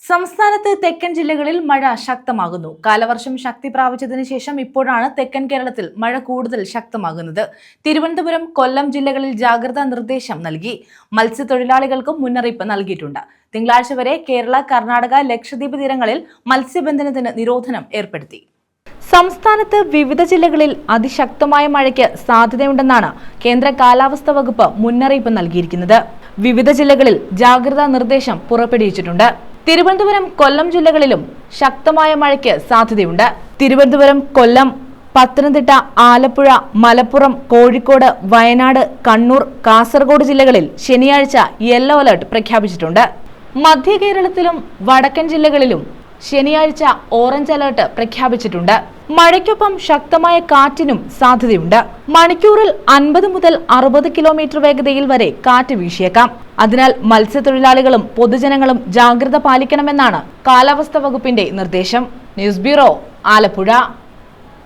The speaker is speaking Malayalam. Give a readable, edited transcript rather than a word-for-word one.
സംസ്ഥാനത്ത് തെക്കൻ ജില്ലകളിൽ മഴ ശക്തമാകുന്നു. കാലവർഷം ശക്തി പ്രാപിച്ചതിനു ശേഷം ഇപ്പോഴാണ് തെക്കൻ കേരളത്തിൽ മഴ കൂടുതൽ ശക്തമാകുന്നത്. തിരുവനന്തപുരം, കൊല്ലം ജില്ലകളിൽ ജാഗ്രതാ നിർദ്ദേശം നൽകി. മത്സ്യത്തൊഴിലാളികൾക്കും മുന്നറിയിപ്പ് നൽകിയിട്ടുണ്ട്. തിങ്കളാഴ്ച വരെ കേരള, കർണാടക, ലക്ഷദ്വീപ് തീരങ്ങളിൽ മത്സ്യബന്ധനത്തിന് നിരോധനം ഏർപ്പെടുത്തി. സംസ്ഥാനത്ത് വിവിധ ജില്ലകളിൽ അതിശക്തമായ മഴയ്ക്ക് സാധ്യതയുണ്ടെന്നാണ് കേന്ദ്ര കാലാവസ്ഥാ വകുപ്പ് മുന്നറിയിപ്പ് നൽകിയിരിക്കുന്നത്. വിവിധ ജില്ലകളിൽ ജാഗ്രതാ നിർദ്ദേശം പുറപ്പെടുവിച്ചിട്ടുണ്ട്. തിരുവനന്തപുരം, കൊല്ലം ജില്ലകളിലും ശക്തമായ മഴയ്ക്ക് സാധ്യതയുണ്ട്. തിരുവനന്തപുരം, കൊല്ലം, പത്തനംതിട്ട, ആലപ്പുഴ, മലപ്പുറം, കോഴിക്കോട്, വയനാട്, കണ്ണൂർ, കാസർഗോഡ് ജില്ലകളിൽ ശനിയാഴ്ച യെല്ലോ അലർട്ട് പ്രഖ്യാപിച്ചിട്ടുണ്ട്. മധ്യ കേരളത്തിലും വടക്കൻ ജില്ലകളിലും ശനിയാഴ്ച ഓറഞ്ച് അലർട്ട് പ്രഖ്യാപിച്ചിട്ടുണ്ട്. മഴയ്ക്കൊപ്പം ശക്തമായ കാറ്റിനും സാധ്യതയുണ്ട്. മണിക്കൂറിൽ 50 മുതൽ 60 കിലോമീറ്റർ വേഗതയിൽ വരെ കാറ്റ് വീശിയേക്കാം. അതിനാൽ മത്സ്യത്തൊഴിലാളികളും പൊതുജനങ്ങളും ജാഗ്രത പാലിക്കണമെന്നാണ് കാലാവസ്ഥാ വകുപ്പിന്റെ നിർദ്ദേശം. News bureau, Alappuzha.